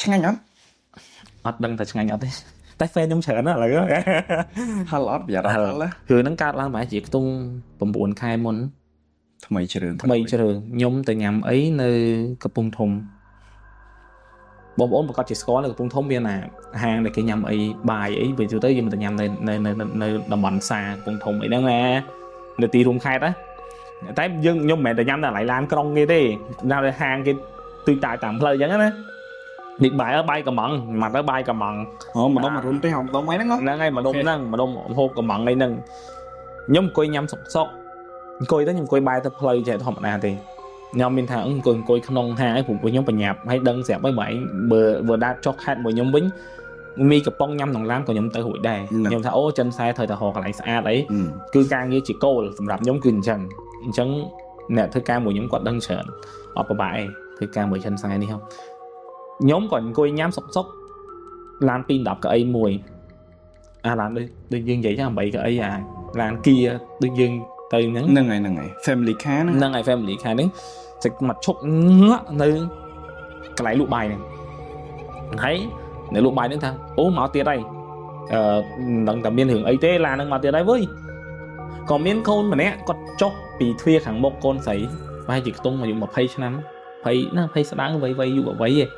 ឆ្ងាញ់អត់ អត់ដឹងតែឆ្ងាញ់អត់ទេតែ fan ខ្ញុំច្រើនណាស់ឥឡូវ ហល់អត់ប្រយ័ត្នអត់ហល់ គឺហ្នឹងកើតឡើងប្រហែលជាខ្ទង់9ខែមុន ថ្មីជ្រើង ខ្ញុំទៅញ៉ាំអីនៅកំពង់ធំបងប្អូនប្រកាសជាស្គាល់នៅកំពង់ធំមានហាងដែលគេញ៉ាំអីបាយអីពេលទៅយើងទៅញ៉ាំនៅតំបន់ផ្សារកំពង់ធំអីហ្នឹងណានៅទីរួមខេត្តណាតែខ្ញុំមិនមែនទៅញ៉ាំនៅកន្លែងឡានក្រុងគេទេនៅហាងគេទូចតាតាមផ្លូវអញ្ចឹងណានេះបាយកំងមកទៅបាយកំង អូម្ដុំរុនទេម្ដុំអីហ្នឹង ហ្នឹងហើយម្ដុំហ្នឹងម្ដុំហូបកំងអីហ្នឹងខ្ញុំអង្គុយញ៉ាំសុកអង្គុយទៅខ្ញុំអង្គុយបាយទៅផ្លូវចេះធម្មតាទេខ្ញុំមានថាអង្គុយក្នុងហាងឯងព្រោះខ្ញុំបញ្ញាប់ហើយដឹងស្រាប់ហើយបើឯងបើដាច់ចុះខេតមួយខ្ញុំវិញមីកំប៉ុងញ៉ាំក្នុងឡានក៏ខ្ញុំទៅរួចដែរខ្ញុំថាអូចិនខ្សែត្រូវតែរកកន្លែងស្អាតអីគឺការងារជាគោលសម្រាប់ខ្ញុំគឺអញ្ចឹងអ្នកធ្វើការមួយខ្ញុំគាត់ដឹងច្រើនអត់ពិបាកទេធ្វើការមួយចិនខ្សែនេះហ៎ខ្ញុំក៏អង្គុយញ៉ាំសុកឡាន210កៅអីមួយឡានដូចយើងនិយាយថា8កៅអីឡានគៀដូចយើងទៅហ្នឹងហើយ family car ហ្នឹងហើយ family car ហ្នឹងចិត្តមកឈប់ងាក់នៅកន្លែងលក់បាយហ្នឹងហើយនៅលក់បាយហ្នឹងថាអូមកទៀតហើយដឹងតែមានរឿងអីទេឡានហ្នឹងមកទៀតហើយវើយក៏មានកូនម្នាក់គាត់ចុះពីទ្វារខាងមុខកូនស្រីប្រហែលជាខ្ទង់អាយុ20ឆ្នាំ20ស្ដាងវ័យយុវវ័យឯង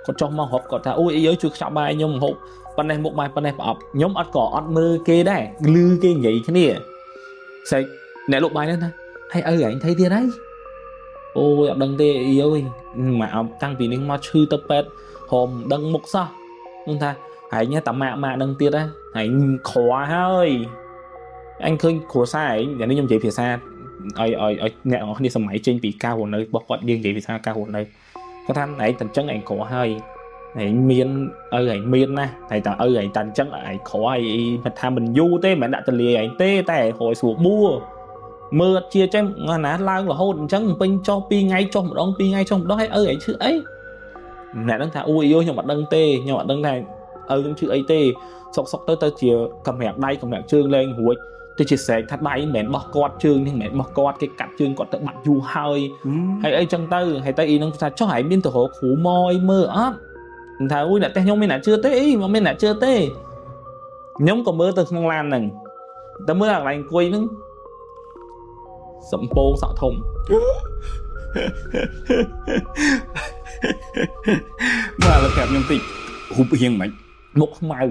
គាត់ចុះមកហប់គាត់ថាអូយអីជួយខ្ចប់បាយខ្ញុំហូបប៉ុណ្ណេះមុខបាយប៉ុណ្ណេះប្រអប់ខ្ញុំអត់មើលគេដែរលឺគេនិយាយគ្នាស្អីអ្នកលក់បាយហ្នឹងថាហើយឪឯងthấyទៀតហើយអូយអត់ដឹងទេអីអើយមកអោបតាំងពីនេះមកឈឺទៅពេទ្យហមដឹងមុខសោះខ្ញុំថាហើយញ៉ាតាម៉ាក់ដឹងទៀតហើយខ្វល់ហើយអញឃើញគ្រួសារឯងយ៉ាងនេះខ្ញុំនិយាយភាសាឲ្យអ្នកនរគ្នាសម័យចេញពីការរស់នៅរបស់គាត់យើងនិយាយភាសាការរស់នៅគាត់ថាឯងតែអញ្ចឹងឯងក្រហើយ ឯងមានឪឯងមានណាតែតើឪឯងតែអញ្ចឹងឯងក្រហើយមិនថាមិនយូរទេមិនដាក់តលាឯងទេតែរយស្រួលបួមើលជាចេះណាឡើងរហូតអញ្ចឹងពេញចុះ2ថ្ងៃចុះម្ដង2ថ្ងៃចុះម្ដងហើយឪឯងឈឺអីអ្នកហ្នឹងថាអូយខ្ញុំអត់ដឹងទេខ្ញុំអត់ដឹងថាឪខ្ញុំឈឺអីទេសុកទៅជាកម្រាក់ដៃកម្រាក់ជើងលែងរួចទៅជាស្រែកថាដៃមិនមែនបោះគាត់ជើងនេះមិនមែនបោះគាត់គេកាត់ជើងគាត់ទៅបាត់យូរហើយហើយអីចឹងទៅហើយទៅអ៊ីហ្នឹងថាចុះឯងមានទៅរកគ្រូមកអីមើលអត់ថាអូយអ្នកផ្ទះខ្ញុំមានអ្នកជឿទេអីមកមានអ្នកជឿទេខ្ញុំក៏មើលទៅក្នុងឡានហ្នឹងតែមើលកន្លែងអង្គុយហ្នឹងសំពងសក់ធំបាទលោកប្រាប់ខ្ញុំតិចរូបរាងមិនមុខខ្មៅ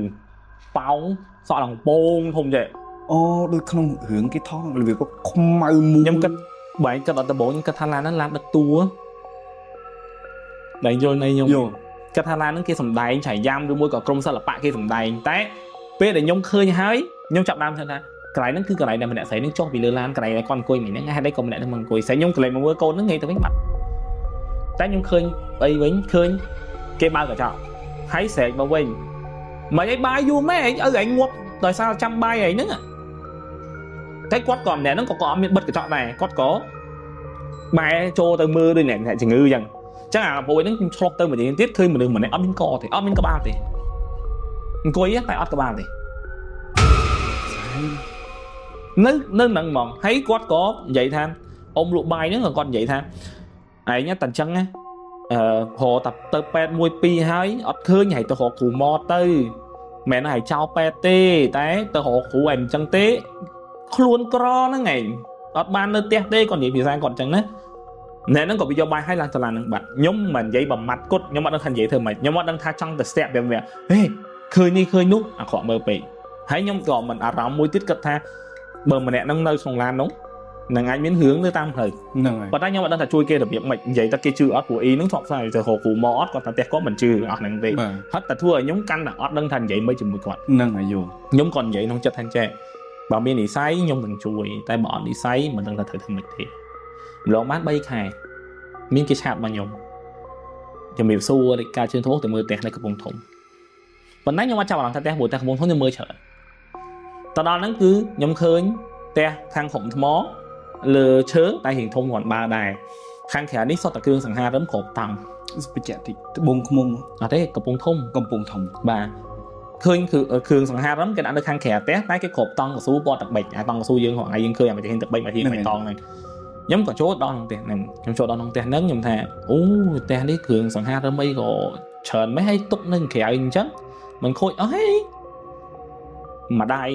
ប៉ោងសក់ឡើងពងធំចេះអូដូចក្នុងរឿងគេថតវាក៏ខ្មៅមូលខ្ញុំគិតបែរគិតអត់ដំបូងខ្ញុំគិតថាឡានហ្នឹងឡានដឹកតួដែលយល់នៃខ្ញុំគិតថាឡានហ្នឹងគេសំដែងឆៃយ៉ាំឬមួយក៏ក្រុមសិល្បៈគេសំដែងតែពេលដែលខ្ញុំឃើញហើយខ្ញុំចាប់ដើមថាកន្លែងហ្នឹងគឺកន្លែងដែលម្នាក់ស្រីហ្នឹងចុះពីលើឡានកន្លែងដែលគាត់អង្គុយមិញហ្នឹងហេតុអីក៏ម្នាក់ហ្នឹងមកអង្គុយស្រីខ្ញុំកន្លែងមកមើលកូនហ្នឹងងាយទៅវិញបាត់តែខ្ញុំឃើញអីវិញឃើញគេបើកកញ្ចក់ហើយស្រែកមកវិញមិនអីបាយយូរម៉េចឪឯងងាប់ដោយសារចាំបាយឯងហ្នឹងតែគាត់ក៏ម្នាក់ហ្នឹងក៏អត់មានបិទកញ្ចក់ដែរគាត់ក៏បែរចូលទៅមើលដូចអ្នកជំងឺអញ្ចឹងចឹងអាប្រួយហ្នឹងខ្ញុំឆ្លុះទៅមួយទៀតឃើញមនុស្សម្នាក់អត់មានកទេអត់មានក្បាលទេអង្គុយតែអត់ក្បាលទេនៅហ្នឹងហ្មងហើយគាត់ក៏និយាយថាអ៊ំលក់បាយហ្នឹងក៏គាត់និយាយថាឯងតែអញ្ចឹងណារកតែទៅពេទ្យ1 2ហើយអត់ឃើញហើយទៅរកគ្រូមកទៅមិនមែនឲ្យចោលពេទ្យទេតែទៅរកគ្រូឯងអញ្ចឹងទេខ្លួនក្រហ្នឹងឯងអត់បាននៅផ្ទះទេគាត់និយាយភាសាគាត់អញ្ចឹងណាអ្នកហ្នឹងក៏វាយកបាយឲ្យឡើងទៅឡានហ្នឹងបាត់ខ្ញុំមិននិយាយបំមាត់គាត់ខ្ញុំអត់ដឹងថានិយាយធ្វើម៉េចខ្ញុំអត់ដឹងថាចង់ទៅស្ទាក់វាហេឃើញនេះឃើញនោះអាក្រក់មើលពេកហើយខ្ញុំក៏មិនអារម្មណ៍មួយទៀតគិតថាបើម្នាក់ហ្នឹងនៅក្នុងឡាននោះនឹងអាចមានរឿងទៅតាមផ្លូវហ្នឹងហើយប៉ុន្តែខ្ញុំអត់ដឹងថាជួយគេរបៀបម៉េចនិយាយតែគេជឿអត់ព្រោះអ៊ីហ្នឹងធ្លាប់ស្អីទៅរកគ្រូមកអត់គាត់តែផ្ទះគាត់មិនជឿអស់ហ្នឹងទេហត់តែធ្វើឲ្យខ្ញុំកាន់តែអត់ដឹងថានិយាយមិនជាមួយគាត់ហ្នឹងហើយយល់ខ្ញុំក៏និយាយក្នុងចិត្តថាចេះបើមាននិស័យខ្ញុំនឹងជួយតែបើអត់និស័យមិនដឹងថាត្រូវធ្វើម៉េចទេម្លងបាន3ខែមានគេឆាតមកខ្ញុំជំរាបសួរលេខការជឿធំទៅមើលផ្ទះនៅកំពង់ធំប៉ុន្តែខ្ញុំអត់ចាប់អារម្មណ៍ថាផ្ទះព្រោះតែកំពង់ធំខ្ញុំមើលច្រើនទៅដល់ហ្នឹងគឺខ្ញុំឃើញផ្ទះខាងក្រុមថ្មលើឈើតែរៀងធំគ្រាន់បើដែរខាងក្រៅនេះសុទ្ធតែគ្រឿងសង្ហារឹមគ្រប់តង់បច្ចៈតិចត្បូងឃ្មុំអត់ទេកំពង់ធំបាទឃើញគឺគ្រឿងសង្ហារឹមគេដាក់នៅខាងក្រៅផ្ទះតែគេគ្រប់តង់កស៊ូពណ៌ទឹកប៊ិចអាតង់កស៊ូយើងហ្នឹងយើងឃើញអាមកទឹកប៊ិចមកទីបៃតងហ្នឹងខ្ញុំក៏ចូលដល់ក្នុងផ្ទះហ្នឹងខ្ញុំចូលដល់ក្នុងផ្ទះហ្នឹងខ្ញុំថាអូផ្ទះនេះគ្រឿងសង្ហារឹមអីក៏ ច្រើនមិនឲ្យទុកនឹងក្រៅអញ្ចឹងមិនខូចអស់ហីម្ដាយ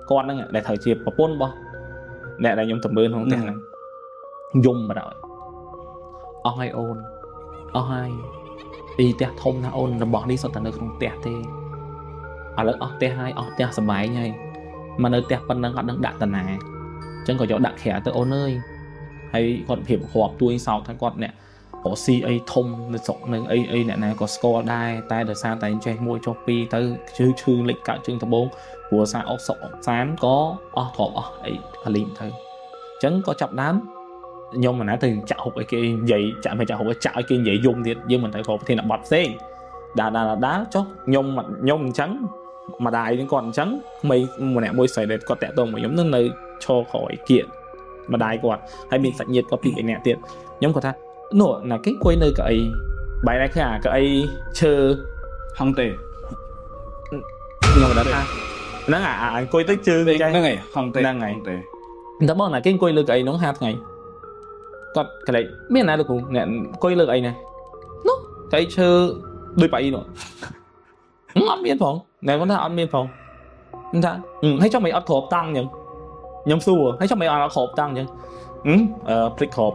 គាត់ហ្នឹងដែលត្រូវជាប្រពន្ធរបស់អ្នកដែលខ្ញុំទៅមើលក្នុងផ្ទះហ្នឹងយំមកដល់អស់ហើយអូនអស់ហើយពីផ្ទះធំណាអូនរបស់នេះសុទ្ធតែនៅក្នុងផ្ទះទេឥឡូវអស់ផ្ទះហើយអស់ផ្ទះសម្បែងហើយមកនៅផ្ទះប៉ុណ្ណឹងអត់ដឹងដាក់តាណាអញ្ចឹងក៏យកដាក់ក្រៅទៅអូនអើយហើយគាត់ភាពរាប់ទួយសោកថាគាត់អ្នករកស៊ីអីធំនៅស្រុកនឹងអីអ្នកណាក៏ស្គាល់ដែរតែដោយសារតែចេះមួយចុះពីរទៅឈឺលេចកាត់ជើងដបងព្រោះសារអុកសុកអុកសានក៏អស់ទ្រព្យអស់អីផលីងទៅអញ្ចឹងក៏ចាប់ដើមខ្ញុំមិនណាទៅចាក់ហុកអីគេនិយាយចាក់មិនចាក់ហុកចាក់ឲ្យគេនិយាយយំទៀតយើងមិនទៅប្រធានបទផ្សេងដាចុះខ្ញុំអញ្ចឹងម្ដាយនឹងគាត់អញ្ចឹងក្មេងម្នាក់មួយស្រីដែលគាត់តាក់ទងមកខ្ញុំនឹងនៅឈរក្រោយគៀតម្ដាយគាត់ហើយមានសាច់ញាតិគាត់ពីរនាក់ទៀតខ្ញុំគាត់ថានោះណាគេអង្គុយនៅកៅអីបែរតែគឺអាកៅអីឈើហងទេខ្ញុំមិនដឹងថាហ្នឹងអង្គុយទៅជើងហ្នឹងហើយហងទេហ្នឹងហើយតែបងណាគេអង្គុយលើកៅអីនោះ5ថ្ងៃគាត់កន្លែងមានណាលោកគ្រូអ្នកអង្គុយលើកអីណានោះកៅអីឈើដូចប៉ៃនោះអត់មានផងអ្នកគាត់ថាអត់មានផងខ្ញុំថាហើយចុះមិនអត់គ្របតាំងអញ្ចឹងខ្ញុំសួរហើយចុះមិនអត់គ្របតាំងអញ្ចឹងភ្លេចគ្រប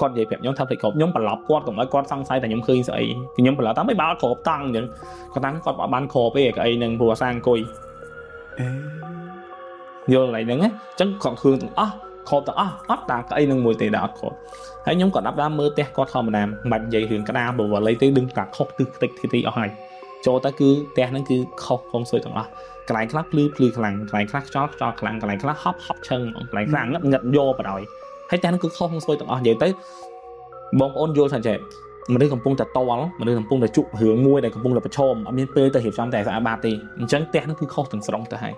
គាត់និយាយប្រាប់ខ្ញុំថាភ្លេចគ្របខ្ញុំប្រឡប់គាត់កុំឲ្យគាត់សង្ស័យថាខ្ញុំឃើញស្អីខ្ញុំប្រឡប់តាមមិនបើអត់គ្របតាំងអញ្ចឹងគាត់ថាគាត់បានគ្របទេកៅអីនឹងព្រោះអាសាអង្គុយយល់ឡើយហ្នឹងអញ្ចឹងគាត់ឃើញទាំងអស់គ្របទាំងអស់អត់តាកៅអីនឹងមួយទេដែលអត់គ្របហើយខ្ញុំក៏ដាប់មើលផ្ទះគាត់ធម្មតាមិនបាច់និយាយរឿងក្តារបវលអីទេដឹងតែខុសទិសតិចទីអស់ហើយចូលទៅគឺផ្ទះហ្នឹងគឺខុសខំសួយទាំងអស់កន្លែងខ្លះភ្លឺខ្លាំងកន្លែងខ្លះខ្យល់ខ្លាំងកន្លែងខ្លះហប់ឈឹងកន្លែងខ្លះងឹតយកបដ ாய் ហើយផ្ទះហ្នឹងគឺខុសខំសួយទាំងអស់និយាយទៅបងប្អូនយល់ថាចេះមនុស្សកំពុងតែតល់មនុស្សកំពុងតែជក់រឿងមួយដែលកំពុងតែប្រឈមអត់មានពេលទៅរៀបចំតែស្អាតបាតទេអញ្ចឹងផ្ទះហ្នឹងគឺខុសទាំងស្រុងទៅហើយ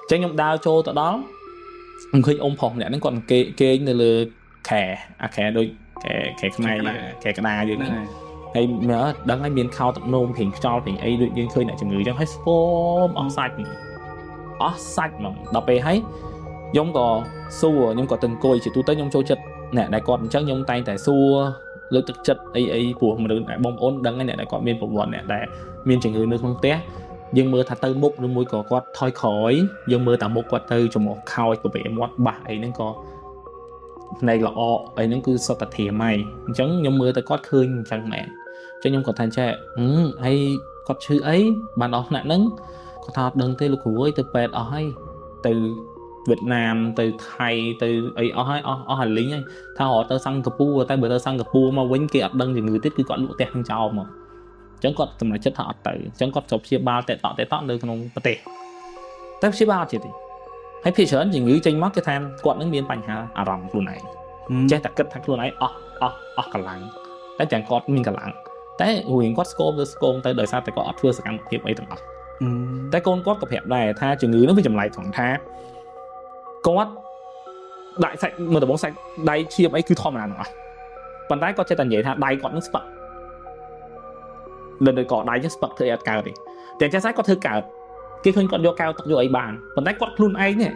អញ្ចឹងខ្ញុំដើរចូលទៅដល់ខ្ញុំឃើញអ៊ំប្រុសម្នាក់ហ្នឹងគាត់គេងនៅលើខែអាខែដូចខែខ្មែរខែក្តារយើងហ្នឹងហើយមើលដឹងហើយមានខោទឹកនោមព្រៀងខ្យល់ព្រៀងអីដូចយើងឃើញអ្នកជំងឺអញ្ចឹងហើយស្គមអស់សាច់ហ្មងដល់ពេលហើយខ្ញុំក៏សួរខ្ញុំក៏ទៅអង្គុយជាទូទៅខ្ញុំចូលចិត្តអ្នកដែលគាត់អញ្ចឹងខ្ញុំតែងតែសួរលើកទឹកចិត្តអីព្រោះមនុស្សបងប្អូនដឹងហើយអ្នកដែលគាត់មានប្រវត្តិអ្នកដែលមានជំងឺនៅក្នុងផ្ទះយើងមើលថាទៅមុខឬមួយក៏គាត់ថយក្រោយយើងមើលតែមុខគាត់ទៅចំអកខោចក៏ពេលមាត់បាសអីហ្នឹងក៏ផ្នែកល្អអីហ្នឹងគឺសុទ្ធតែធៀមហើយអញ្ចឹងខ្ញុំមើលទៅគាត់ឃើញអញ្ចឹងមែនអញ្ចឹងខ្ញុំគាត់ថាចេះហើយគាត់ឈឺអីបានអស់ថ្នាក់ហ្នឹងគាត់ថាអត់ដឹងទេលោកគ្រូអើយទៅពេទ្យអស់ហើយទៅវៀតណាមទៅថៃទៅអីអស់ហើយអស់អាលីងហើយថារត់ទៅសិង្ហបុរីតែបើទៅសិង្ហបុរីមកវិញគេអត់ដឹងជំងឺទៀតគឺគាត់លក់ផ្ទះនឹងចោលមកអញ្ចឹងគាត់សម្រេចចិត្តថាអត់ទៅអញ្ចឹងគាត់ចូលព្យាបាលតេតក់នៅក្នុងប្រទេសតែព្យាបាលអត់ទៀតទេហើយភាគច្រើនជំងឺចេញមកគេថាគាត់នឹងមានបញ្ហាអារម្មណ៍ខ្លួនឯងចេះតែគិតថាខ្លួនឯងអស់កម្លាំងតែទាំងគាត់មានកម្លាំងតែរឿងគាត់ស្គមទៅដោយសារតែគាត់អត់ធ្វើសកម្មភាពអីទាំងអស់តែកូនគាត់ក៏ប្រាប់ដែរថាជំងឺនោះវាចម្លែកត្រង់ថាគាត់ដាក់សាច់មើលដំបងសាច់ដៃឈាមអីគឺធម្មតាទាំងអស់ប៉ុន្តែគាត់ចេះតែនិយាយថាដៃគាត់នឹងស្ពឹកដល់កដៃចេះស្ពឹកធ្វើអីអត់កើតទេតែចេះស្អីគាត់ធ្វើកើតគេឃើញគាត់យកកៅទឹកយកអីបានប៉ុន្តែគាត់ខ្លួនឯងនេះ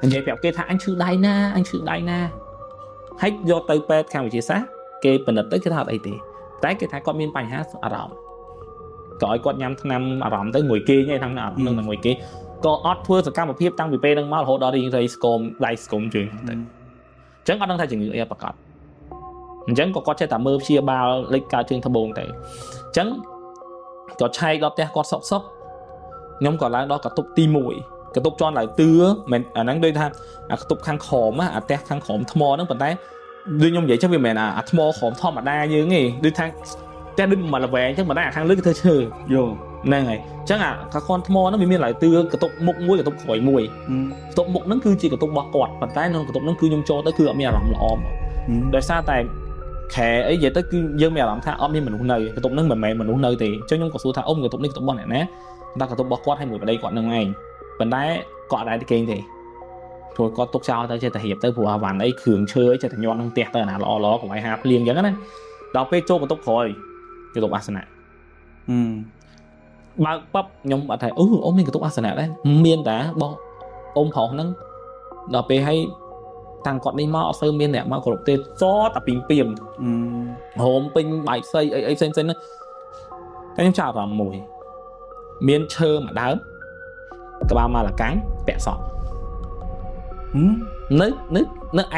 និយាយប្រាប់គេថាអញឈឺដៃណាហើយយកទៅពេទ្យខាងវិទ្យាសាស្ត្រគេពិនិត្យទៅគេថាអត់អីទេតែគេថាគាត់មានបញ្ហាអារម្មណ៍ក៏ឲ្យគាត់ញ៉ាំថ្នាំអារម្មណ៍ទៅមួយគេឯងថ្នាំអារម្មណ៍នឹងមួយគេក៏អត់ធ្វើសកម្មភាពតាំងពីពេលហ្នឹងមករហូតដល់រីងរៃស្គមដៃស្គមជើងទៅអញ្ចឹងអត់ដឹងថាជំងឺអីប្រកបអញ្ចឹងក៏គាត់ចេះតែមើលព្យាបាលលេចកើតជើងត្បូងទៅអញ្ចឹងក៏ឆែកដល់ផ្ទះគាត់សុកខ្ញុំក៏ឡើងដល់កតុបទី1កតុបជន់ឡើងទឿមិនអាហ្នឹងដូចថាអាកតុបខាងក្រោមអាផ្ទះខាងក្រោមថ្មហ្នឹងប៉ុន្តែដូចខ្ញុំនិយាយចឹងវាមិនមែនអាថ្មក្រោមធម្មតាយើងទេដូចថាផ្ទះដូចមួយល្វែងចឹងប៉ុន្តែអាខាងលើគេធ្វើឈើយោហ្នឹងហើយអញ្ចឹងអាខាងខនថ្មហ្នឹងវាមានឡើងទឿកតុបមុខមួយកតុបក្រោយមួយកតុបមុខហ្នឹងគឺជាកតុបរបស់គាត់ប៉ុន្តែក្នុងកតុបហ្នឹងគឺខ្ញុំចូលទៅគឺអត់មានអារម្មណ៍ល្អមកដោយសារតែខែអីនិយាយទៅគឺយើងមានអារម្មណ៍ថាអត់មានមនុស្សនៅកតុបហ្នឹងមិនមែនមនុស្សនៅទេអញ្ចឹងខ្ញុំក៏សួរថាអ៊ំកតុបនេះកតុបរបស់អ្នកណាដល់កតុបរបស់គាត់ឲ្យមួយប្តីគាត់នឹងឯងប៉ុន្តែគាត់អត់ដែរគេងទេព្រោះគាត់ទុកចោលទៅចេះតែរៀបទៅព្រោះអាវ៉ាន់អីគ្រឿងឈើអីចេះតែញាត់ក្នុងផ្ទះទៅអាណាល្អកុំឲ្យហាភ្លៀងអញ្ចឹងណាដល់ពេលចូលបន្ទប់ក្រោយកតុបអាសនៈបើកប៉ាប់ខ្ញុំអត់ថាអូមានកតុបអាសនៈដែរមានតាបងអ៊ំប្រុសហ្នឹងដល់ពេលឲ្យតាំងគាត់នេះមកអត់សូវមានអ្នកមកគ្រប់ទេសតែពីពីមហូមពេញបាយផ្សេងអីផ្សេងហ្នឹង ខ្ញុំចាប់អារម្មណ៍មួយមានឈើមួយដើមក្បាលមកលកាំងពាក់សក់នៅ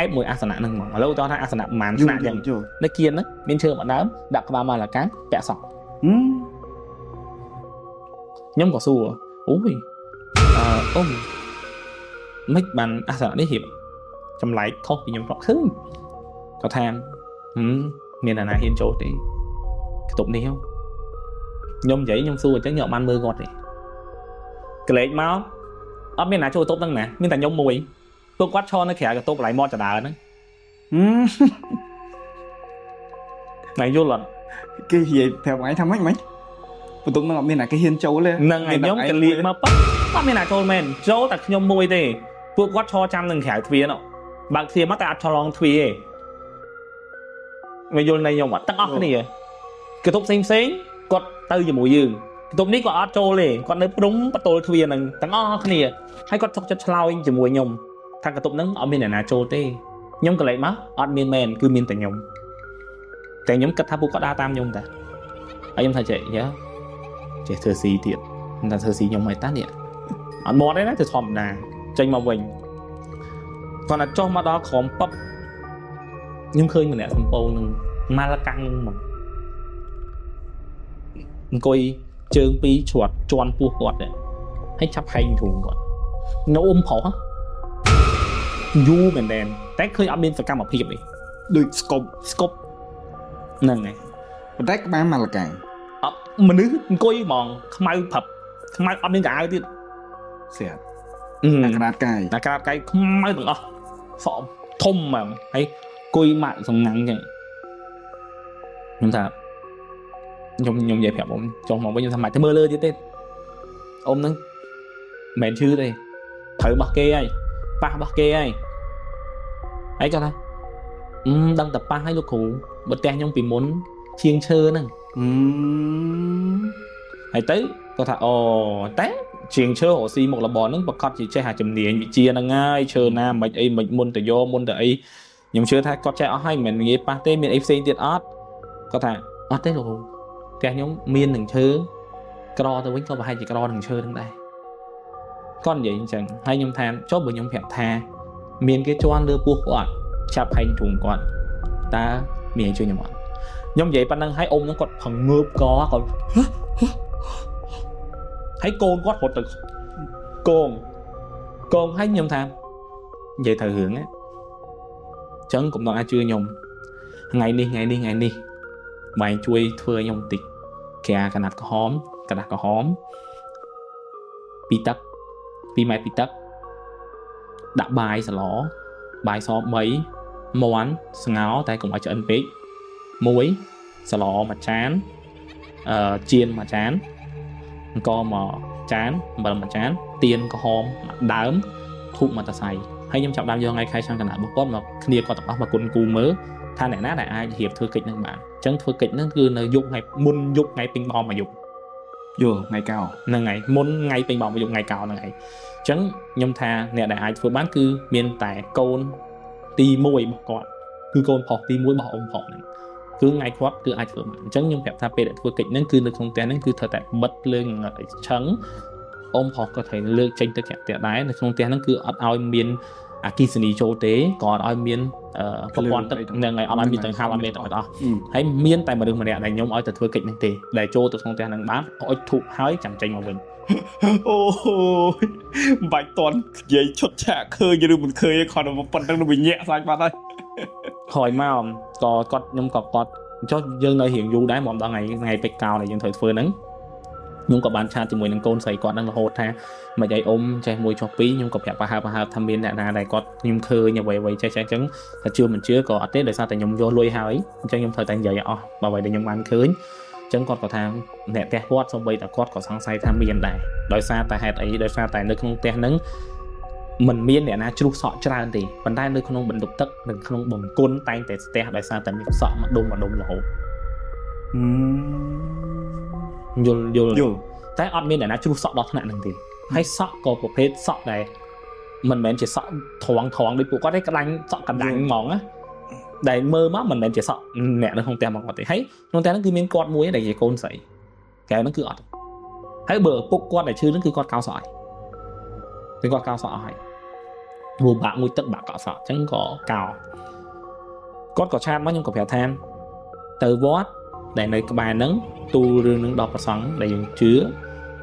ឯបមួយអាសនៈហ្នឹងហ្មងឥឡូវតោះថាអាសនៈប្រហែលស្នាក់យ៉ាងនៅគៀនហ្នឹងមានឈើមួយដើមដាក់ក្បាលមកលកាំងពាក់សក់ខ្ញុំក៏សួរអូយអ៊ំមិនបានអាសនៈនេះហៀបចម្លែកខុសពីខ្ញុំរកឃើញគាត់ថាមានអាណាហ៊ានចូលទេបន្ទប់នេះខ្ញុំនិយាយខ្ញុំសួរអញ្ចឹងខ្ញុំអត់បានមើលគាត់ទេក្លែកមកអត់មានណាចូលបន្ទប់ហ្នឹងណាមានតែខ្ញុំមួយពួកគាត់ឈរនៅក្រៅបន្ទប់កន្លែងមាត់ចដើហ្នឹងណៃយល់អត់គេនិយាយប្រាប់ថ្ងៃថាម៉េចបន្ទប់ហ្នឹងអត់មានណាគេហ៊ានចូលទេហ្នឹងហើយខ្ញុំក៏លៀកមកប៉អត់មានណាចូលមែនចូលតែខ្ញុំមួយទេពួកគាត់ឈរចាំនឹងក្រៅទ្វារនោះបើកទ្វារមកតែអត់ឆ្លងទ្វារទេមកយល់នៃខ្ញុំអត់ទាំងអស់គ្នាកន្ទប់ផ្សេងគាត់ទៅជាមួយយើងកន្ទប់នេះគាត់អត់ចូលទេគាត់នៅព្រំបតូលទ្វារហ្នឹងទាំងអស់គ្នាហើយគាត់សុកចិត្តឆ្លើយជាមួយខ្ញុំថាកន្ទប់ហ្នឹងអត់មានអ្នកណាចូលទេខ្ញុំក៏លេចមកអត់មានមែនគឺមានតែខ្ញុំតែខ្ញុំគិតថាពួកគាត់ដើរតាមខ្ញុំតាហើយខ្ញុំថាចេះធ្វើស៊ីទៀតខ្ញុំថាធ្វើស៊ីខ្ញុំមិនតានេះអត់មកទេណាទៅធម្មតាចេញមកវិញគាត់តែចុះមកដល់ក្រោមពឹបខ្ញុំឃើញម្នាក់សំពោនឹងមកលកាំងហ្នឹងមកអង្គុយជើងពីរជ្រាត់ជន់ពោះគាត់ហើយចាប់ហែងធុងគាត់នៅអ៊ុំប្រុសយូរមែនតែឃើញអត់មានសកម្មភាពនេះដូចស្កប់ហ្នឹងហើយប៉ុន្តែក្បាលមកលកាំងអត់មនុស្សអង្គុយហ្មងខ្មៅផឹបខ្មៅអត់មានកៅអៅទៀតស្អាតអាក្រាតកាយខ្មៅទាំងអស់សក់ធំហ្មងហើយអង្គុយម៉ាក់សំងាំងចឹងខ្ញុំថាខ្ញុំនិយាយប្រាប់អ៊ំចុះមកវិញខ្ញុំថាម៉េចទៅមើលលើទៀតទេអ៊ំហ្នឹងមិនមែនឈឺទេត្រូវរបស់គេហើយប៉ះរបស់គេហើយគាត់ថាដឹងតែប៉ះហើយលោកគ្រូបើផ្ទះខ្ញុំពីមុនជាងឈើហ្នឹងហើយទៅគាត់ថាអូតែជាងឈើរកស៊ីមុខរបរហ្នឹងប្រកាសជាចេះអាជំនាញវិជាហ្នឹងហើយឈើណាមិនអីមិនមុនទៅយកមុនទៅអីខ្ញុំជឿថាគាត់ចេះអស់ហើយមិនងាយប៉ះទេមានអីផ្សេងទៀតអត់គាត់ថាអត់ទេលោកគ្រូផ្ទះខ្ញុំមាននឹងឈើក្រទៅវិញក៏ប្រហែលជាក្រនឹងឈើហ្នឹងដែរគាត់និយាយអញ្ចឹងហើយខ្ញុំថាចុះបើខ្ញុំប្រាប់ថាមានគេជន់លើពោះគាត់ចាប់ហែងទ្រូងគាត់តើមានជួយខ្ញុំអត់ខ្ញុំនិយាយប៉ុណ្្នឹងហើយអ៊ំហ្នឹងគាត់ផងើបកគាត់ហើយកូនគាត់រត់ទៅកងហើយខ្ញុំថានិយាយត្រូវរឿងណាអញ្ចឹងកុំដល់អាចជឿខ្ញុំថ្ងៃនេះបែងជួយធ្វើឲ្យខ្ញុំបន្តិចគេអាកណាត់ក្រហម2ទឹក2ម៉ែត្រ2ទឹកដាក់បាយសឡបាយស3មាន់ស្ងោរតែកុំឲ្យឆ្អិនពេក1សឡមួយចានចៀនមួយចានអង្គមួយចានអំបិលមួយចានទៀនក្រហមដើមធូបមួយតសៃហើយខ្ញុំចាប់ដើមយកថ្ងៃខែឆ្នាំកណ្ដាលរបស់គាត់មកគ្នាគាត់ទាំងអស់មកគុណគូមើលថាអ្នកណាដែលអាចរៀបធ្វើកិច្ចនឹងបានអញ្ចឹងធ្វើកិច្ចនឹងគឺនៅយប់ថ្ងៃមុនយប់ថ្ងៃពេញបោះមកយប់ថ្ងៃកោហ្នឹងហើយមុនថ្ងៃពេញបោះមកយប់ថ្ងៃកោហ្នឹងហើយអញ្ចឹងខ្ញុំថាអ្នកដែលអាចធ្វើបានគឺមានតែកូនទី1របស់គាត់គឺកូនប្រុសទី1របស់អ៊ំប្រុសហ្នឹងគឺថ្ងៃគាត់គឺអាចធ្វើបានអញ្ចឹងខ្ញុំប្រាប់ថាពេលដែលធ្វើកិច្ចហ្នឹងគឺនៅក្នុងផ្ទះហ្នឹងគឺត្រូវតែបិទភ្លើងឆឹងអ៊ំប្រុសក៏ត្រូវលើកចេញទៅចាក់ផ្ទះដែរនៅក្នុងផ្ទះហ្នឹងគឺអត់ឲ្យមានអគិសនីចូលទេក៏អត់ឲ្យមានប្រព័ន្ធទឹកហ្នឹងហើយអត់ឲ្យមានទាំងហាលអត់មានទាំងអស់ហើយមានតែមនុស្សម្នាក់ដែលខ្ញុំឲ្យទៅធ្វើកិច្ចហ្នឹងទេដែលចូលទៅក្នុងផ្ទះហ្នឹងបានអុជធូបហើយចាំចេញមកវិញអូយមិនបាច់តន់និយាយឈុតឆាកឃើញឬមិនឃើញគាត់មកប៉ុណ្្នឹងវាញាក់ស្អាតបាត់ហើយក្រោយមកក៏គាត់ខ្ញុំក៏គាត់ចុះយើងនៅរៀងយូរដែរមកដល់ថ្ងៃពេជ្រកោដែលយើងត្រូវធ្វើហ្នឹងខ្ញុំក៏បានឆាតជាមួយនឹងកូនស្រីគាត់ហ្នឹងរហូតថាមិនអីអ៊ំចេះមួយចុះពីរខ្ញុំក៏ប្រាប់ប្រហើបថាមានអ្នកណាដែលគាត់ខ្ញុំឃើញអ្វីចេះអញ្ចឹងថាជឿមិនជឿក៏អត់ទេដោយសារតែខ្ញុំយកលុយហើយអញ្ចឹងខ្ញុំត្រូវតែនិយាយឲ្យអស់បើអ្វីដែលខ្ញុំបានឃើញអញ្ចឹងគាត់ក៏ថាអ្នកផ្ទះគាត់សូម្បីតែគាត់ក៏សង្ស័យថាមានដែរដោយសារតែហេតុអីដោយសារតែនៅក្នុងផ្ទះហ្នឹងមិនមានអ្នកណាជ្រុះសក់ច្រើនទេប៉ុន្តែនៅក្នុងបន្ទប់ទឹកនិងក្នុងបង្គន់តែងតែស្ទះដោយសារតែមានសក់ម្ដុំរហូតយល់តែអត់មានអ្នកណាជ្រុះសក់ដល់ថ្នាក់ហ្នឹងទេហើយសក់ក៏ប្រភេទសក់ដែលមិនមែនជាសក់ត្រង់ដូចពួកគាត់ទេក្តាញ់សក់កណ្ដាញ់ហ្មងណាដែលមើលមកមិនមែនជាសក់អ្នកនៅក្នុងផ្ទះមកគាត់ទេហើយក្នុងផ្ទះហ្នឹងគឺមានគាត់មួយដែលជាកូនស្រី kẻ nó cứ ọt hãy bờ bốc con để chứ nó cứ con cao sỏi thì con cao sỏi vô bạn ngồi tất bạn cao sỏi chẳng có cao con có chan bao nhiêu có phải than từ vót để nơi cái bài nắng tu rương nắng đọc và sóng để dùng chứa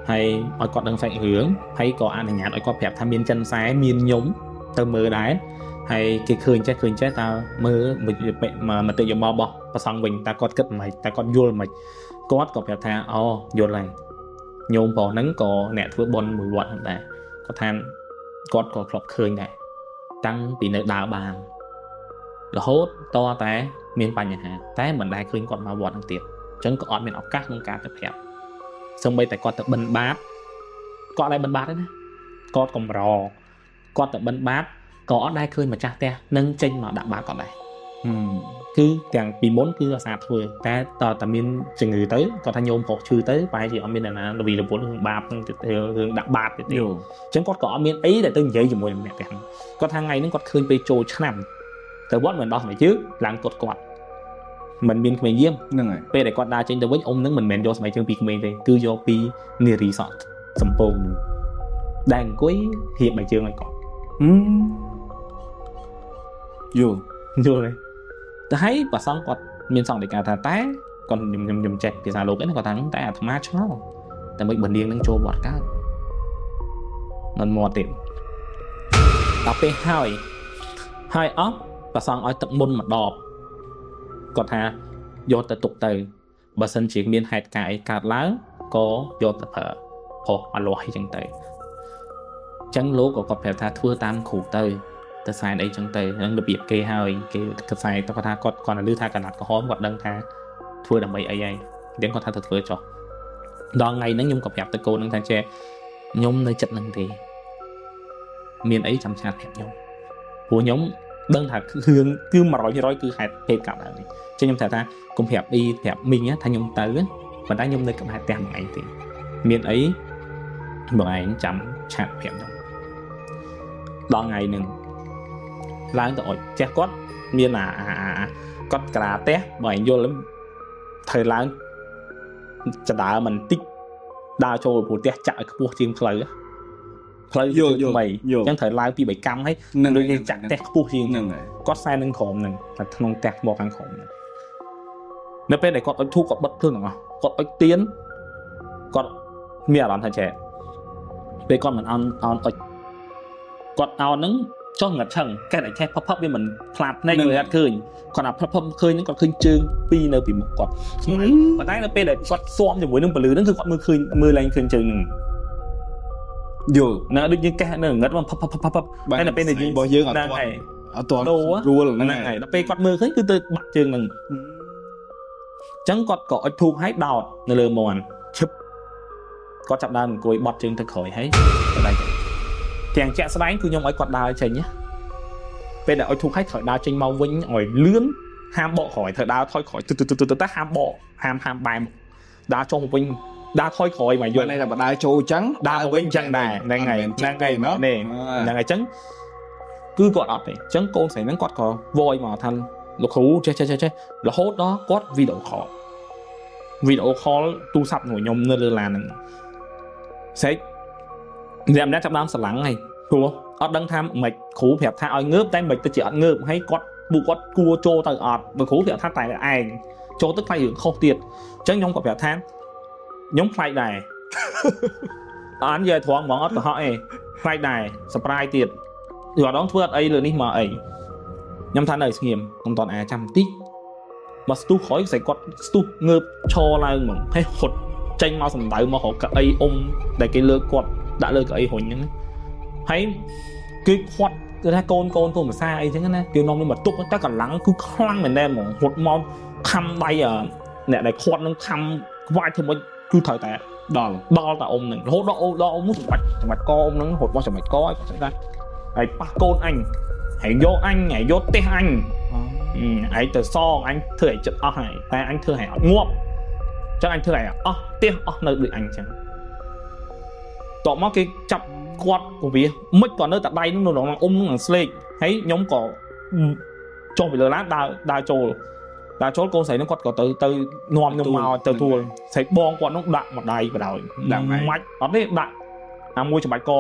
hay ở con đang phải hướng hay có ăn nhạt ở con phép tham miên chân sái miên nhúng từ mưa đáy hay cái khơi chết tao mưa mà tự dùng bao bọc và xong mình ta con cất mày ta con vô mày có phép tha vô này nhôm bỏ nắng có nẹt với bon mùi quặn này có than có khóc khơi này tăng bị nơi đào bàn là hốt to té miền Bắc nhà hàng té mình đại khơi còn mà vọt thằng tiệt chẳng có ọt miền ốc cát không cá tập hẹp xong bây tại con tập bân bát con đây bân bát đấy nè con còn rò con tập bân bát có đai khơi mà cha te nâng chân mà đạm bát còn này cứ càng bị muốn cứ là sạt thôi ta tầm miền chừng người tới còn thanh nhôm hột chư tới bài gì ở miền này là vì là bốn hương bạc hương đạm bát điều chẳng có cỏ miền ấy để tôi dậy cho mùi mẹ tiền có thằng ngày nó còn khơi pe trôi nằm từ bớt mình đo này chứ làm cột quạt mình miền mình diêm pe để con đa trên đầu với ông nâng mình vô mày chương pi mình thì cứ vô pi nề resort sầm pong đang cuối hiệp bài chương này còn vô đây thấy và xong còn miền xong để cả thà té còn nhầm chẹt thì sao lột đấy nó có thằng té thằng má chó tại mình bình điên đang trôi bọt cá mình mò tiền đọc pe hai ốc và xong ở tận môn mà đọp còn thà vô tới tục từ bà sân chỉ miền hạt cải cạt lá có vô tập hợp hồ mà loại chẳng tới chẳng lố có phải thà thua tam khủ tới ta sai đây chẳng tới nó được biệt kê hai cái sai ta có tha còn là lưu tha cả nạt có hóm hoặc đăng tha thua đầm bậy ai đến con tha thật vừa cho đo ngày nó nhung cọp hẹp tới cô nâng tha che nhung nơi chật nâng thì miền ấy chăm chặt hẹp nhung của nhóm đơn thật hương cứ mà rồi cứ hạt hết cả này cho nhung thà ta cùng hẹp đi hẹp mình á thay nhung tới á và đã nhung nơi cầm hạt tem ngày thì miền ấy một ngày chăm chặt hẹp nhung đo ngày nừng láng tội che cốt miền là cốt cà té bởi vô lắm thời láng chả đá mình tích đa cho một té chạy cái buộc chiên phơi vô mày chẳng thời láng bị bảy cam ấy đôi chặt té buộc chiên cốt sai nâng khổm nè là thằng té bỏ ăn khổm nếu bên này cốt thu cốt bất thương nào cốt tiến cốt miệng làm thằng trẻ về con mình ăn cốt ao nứng cho ngặt thằng cái này che pop với mình phạt này người ăn khơi còn là pop khơi những con khơi trương pi nơi bị một quạt và tay nó pe để quạt xóm cho mỗi nông bờ lưới nóคือquạt mưa lên khơi trương dù nó được như cái nó ngắt mà pop đây là pe này bao nhiêu ở toàn rùa là này nó pe quạt mưa khơi cứ từ bắt trương này chẳng quạt cọ thu hái đào nó lơ mòn chụp có chặt đào mình coi bắt trương thật khỏi hết thằng trẻ sấy cứ nhung ấy quạt đào trên nhé bên này thu khách thời đào trên màu vinh ngồi lướn ham bỏ khỏi thời đào thôi khỏi từ ta ham bỏ ham bài đào cho một vinh đào thôi khỏi mày vô đây là đào trâu trắng đào vinh trắng đà đang ngày nó nè là ngày trắng cứ gọt ọt này trắng cô sẽ nắng quạt có voi mà thành lục hú che là hốt đó quát video khó tu sập ngồi nhom nơi là sẽ làm đã chấp đám sẵn lắng này cua ở đăng tham mạch khủ phẹp tha ai ngớp tay mạch ta chỉ ăn ngớp hay quát bu quát cua trô tay ọt mà khủ phẹp tha tài là ai trô tức phải hưởng không tiền chẳng nhóm có phẹp tham nhóm phải đài anh về thoáng món ớt của họ ấy phải đài surprise tiền rồi đón thua ấy là đi mà ấy nhóm than này nghiệm còn toàn à trăm tích mà stu khói sẽ quát stu ngớp cho lại mà hay hột tranh mau sầm đáy mà họ cả ấy ôm để cái lơ quạt đã lơ cái ấy hồi những thấy cái quạt cái ra côn mà xa ấy chứ cái kêu non nhưng mà túc chắc cả lắng cứ khăng mình đem mà hột mon khăm bay à nè này quạt nó khăm vai thì mới cứ thời tại đo là ôm này hốt đo ôm muốn mạch co ôm nó hột bao giờ mạch co ấy ra ấy ba côn anh hãy vô té anh ấy từ so anh thưa hãy chật hãy tay anh thưa hãy ngộp chắc anh thưa hãy tiếc nơi bị anh chẳng tỏ móc cái chập quạt của vì mất còn nơi tại đây nó ôm nó là slate thấy nhóm có cho vì lỡ lát đa trồ តែចូលកូនស្រីហ្នឹងគាត់ក៏ទៅនាំខ្ញុំមកទៅទួលស្រីបងគាត់ហ្នឹងដាក់មួយដៃបដ ாய் ដាក់ម៉េច អត់ទេដាក់អាមួយច្បាច់ក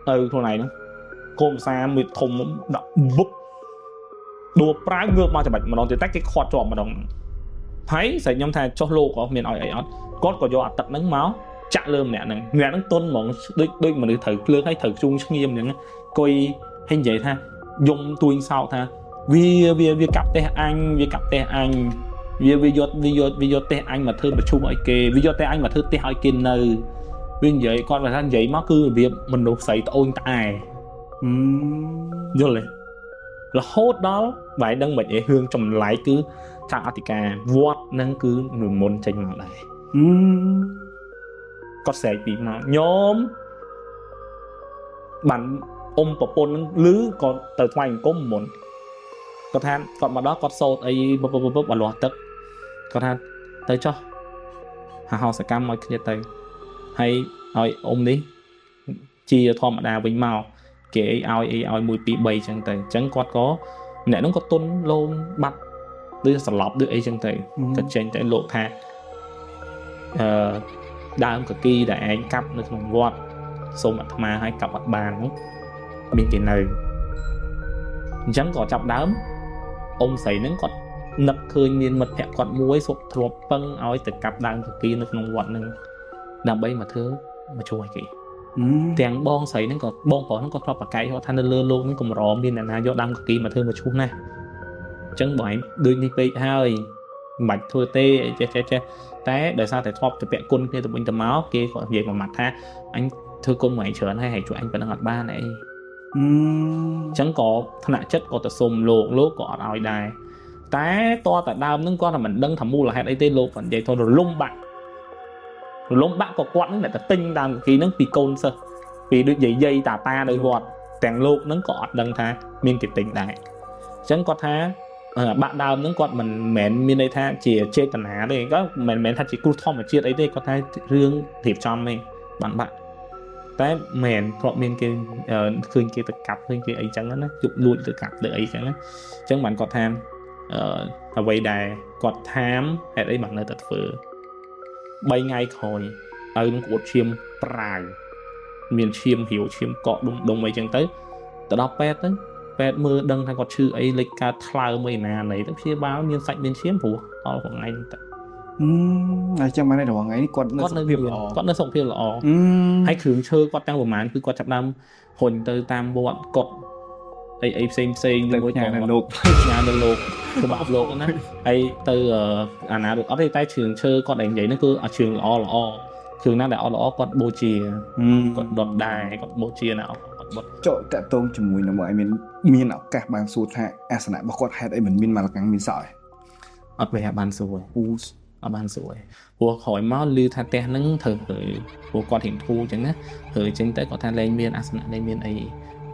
ទៅខ្លួនឯងហ្នឹងកូនភាសាមួយធំដាក់វឹកដួលប្រាវងើបមកច្បាច់ម្ដងទៀតតែគេខាត់ជាប់ម្ដងហើយស្រីខ្ញុំថាចុះលោកក៏មានឲ្យអីអត់គាត់ក៏យកអាទឹកហ្នឹងមកចាក់លើម្នាក់ហ្នឹងទន់ហ្មងដូចមនុស្សត្រូវភ្លើងហើយត្រូវជួងឈ្ងៀមអញ្ចឹងអង្គុយហើយនិយាយថាយំទួញសោកថាវាកាប់ផ្ទះអញវាកាប់ផ្ទះអញវាយកផ្ទះអញមកធ្វើប្រជុំឲ្យគេវាយកផ្ទះអញមកធ្វើផ្ទះឲ្យគេនៅវានិយាយគាត់ថានិយាយមកគឺរបៀបមនុស្សស្រីត្អូញត្អែយល់ទេរហូតដល់បាយដឹងមិនអីរឿងចម្លែកគឺចាក់អធិការវត្តហ្នឹងគឺមុនចេញមកដែរគាត់ស្រែកពីមកញោមបានអ៊ំប្រពន្ធនឹងឮក៏ទៅថ្វាយអង្គមមុនគាត់ថាគាត់មកដល់គាត់សោតអីបបលាស់ទឹកគាត់ថាទៅចុះហៅសកម្មឲ្យគ្នាទៅហើយឲ្យអ៊ំនេះជាធម្មតាវិញមកគេឲ្យ1 2 3ចឹងទៅអញ្ចឹងគាត់ក៏ម្នាក់នោះក៏ទុនលោមបាត់ឬសន្លប់ឬអីចឹងទៅគាត់ចេញទៅលោកថាដើមកគីដែលឯងកាប់នៅក្នុងវត្តសូមអាត្មាឲ្យកាប់អត់បានមានគេនៅអញ្ចឹងក៏ចាប់ដើមអ៊ំស្រីហ្នឹងគាត់នឹកឃើញមានមិត្តភក្តិគាត់មួយសុខទ្រពពឹងឲ្យទៅកាប់ដើមកគីនៅក្នុងវត្តហ្នឹងដើម្បីមកធ្វើមកជួយគេទាំងបងស្រីហ្នឹងក៏បងប្រុសហ្នឹងក៏ធ្លាប់ប្រកែកថានៅលើលោកហ្នឹងកម្រមានអ្នកណាយកដើមកគីមកធ្វើមកឈូសណាស់អញ្ចឹងបងឯងដូចនេះពេកហើយមិនបាច់ធ្វើទេចេះតែដោយសារតែធ្លាប់ទៅពាក់គុណគ្នាទៅវិញទៅមកគេក៏និយាយមួយម៉ាត់ថាអញធ្វើគុណមួយឯងច្រើនហើយជួយអញប៉ុណ្ណឹងអត់បានអីអញ្ចឹងក៏ថ្នាក់ចិត្តក៏ទៅសុំលោកក៏អត់ឲ្យដែរតែតតែដើមហ្នឹងគាត់តែមិនដឹងថាមូលហេតុអីទេលោកគាត់និយាយថារលំបាក់ក៏គាត់ហ្នឹងតែទិញដើមគីហ្នឹងពីកូនសិស្សពីដូចយាយតានៅវត្តទាំងលោកហ្នឹងក៏អត់ដឹងថាមានគេទិញដែរអញ្ចឹងគាត់ថាបាក់ដើមហ្នឹងគាត់មិនមែនមានន័យថាជាចេតនាទេក៏មិនមែនថាជាគ្រោះធម្មជាតិអីទេគាត់ថារឿងរៀបចំទេបានបាក់តែមែនធ្លាប់មានគេឃើញគេទៅកាប់ឃើញគេអីចឹងណាជប់លួចទៅកាប់លើអីចឹងណាអញ្ចឹងបានគាត់ថាអ្វីដែលគាត់ថាមហេតុអីបាននៅតែធ្វើ3ថ្ងៃក្រោយឲ្យនឹងក្អួតឈាមប្រាវមានឈាមរាវឈាមកកដុំអីចឹងទៅដល់ពេទ្យទៅពេទ្យមើលដឹងថាគាត់ឈឺអីលេចកើតថ្លើមអីណាណីទៅព្យាបាលមានសាច់មានឈាមព្រោះដល់ថ្ងៃហ្នឹងទៅហើយចាំបានតែរងថ្ងៃនេះគាត់នៅសុខភាពល្អហើយគ្រឿងឈើគាត់ទាំងប្រហែលគឺគាត់ចាប់ដើមហុញទៅតាមវត្តកត់អីផ្សេងមួយទៅលោកញ៉ាំទៅលោកក្បាប់លោកណាហើយទៅអាណាអត់ទេតែគ្រឿងឈើគាត់ឯងនិយាយហ្នឹងគឺអាគ្រឿងល្អគ្រឿងណាដែលល្អគាត់បូជាគាត់ដុតដែរគាត់បូជាណាគាត់បុតចុះតកតងជាមួយនឹងមកឲ្យមានឱកាសបានសួរថាអាសនៈរបស់គាត់ហេតុអីមិនមានមកលកាំងមានសក់អត់បានសួរអត់បានសួរព្រោះក្រោយមកឮថាផ្ទះហ្នឹងត្រូវព្រោះគាត់រៀងធូរអញ្ចឹងណាព្រោះអញ្ចឹងទៅគាត់ថាលែងមានអាសនៈលែងមានអី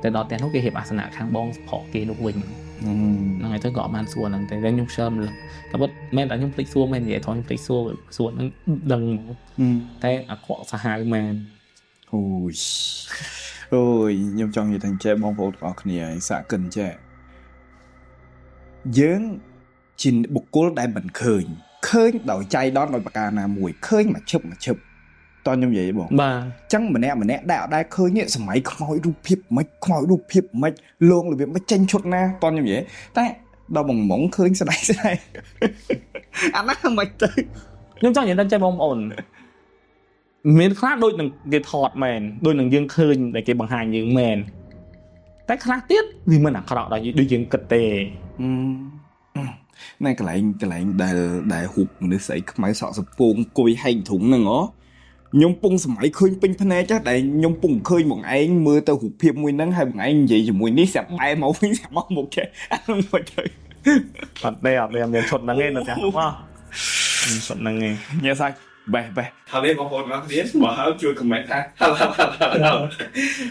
តែដល់ផ្ទះនោះគេរៀបអាសនៈខាងបងផកគេនោះវិញហ្នឹងហើយទៅក៏អត់បានសួរហ្នឹងតែខ្ញុំខ្ជិលម្លឹកតែប៉ុតមែនតែខ្ញុំភ្លេចសួរមែននិយាយថយខ្ញុំភ្លេចសួរហ្នឹងដឹងតែអាក្រក់សាហាវមែនអូយខ្ញុំចង់និយាយថាចេះបងប្អូនទាំងអស់គ្នាសាកកិនចេះយើងជាបុគ្គលដែលមិនឃើញដោយចៃដន្យដោយប្រការណាមួយឃើញមកឈឹបតខ្ញុំនិយាយបងបាទអញ្ចឹងម្នាក់ដែលអត់ដែលឃើញនេះសម័យខ្មោចរូបភាពមិនលងរបៀបមិនចេញឈុតណាតខ្ញុំនិយាយតែដល់បងម៉ងឃើញស្ដាយអាណាមិនទៅខ្ញុំចង់និយាយដល់ចេះបងប្អូនមានខ្លះដូចនឹងគេថតមែនដូចនឹងយើងឃើញតែគេបង្ហាញយើងមែនតែខ្លះទៀតវាមិនអាក្រក់ដូចយើងគិតទេណែកន្លែងដែលហូបមនុស្សស្អីខ្មៅសក់សពងគួយហែងធុងហ្នឹងខ្ញុំពងសម័យឃើញពេញភ្នែកចាស់ដែលខ្ញុំពងឃើញបងឯងមើលទៅរូបភាពមួយហ្នឹងហើយបងឯងនិយាយជាមួយនេះស្រាប់បែរមកវិញស្រាប់មកចេះអានោះមិនទៅអត់ទេមានឈុតហ្នឹងឯងនៅផ្ទះមកឈុតហ្នឹងឯងញ៉ាំសាច់បេះហើយបងប្អូនមកទៀតមកហើយជួយ comment ថា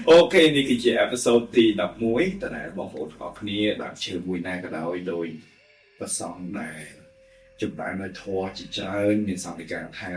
អូខេនេះគឺជា episode ទី11តើបងប្អូនទាំងអស់គ្នាដាក់ជឿមួយណាក៏ដោយប្រសងដែរ chụp lại nơi thua chỉ chơi nhìn xong thì càng thay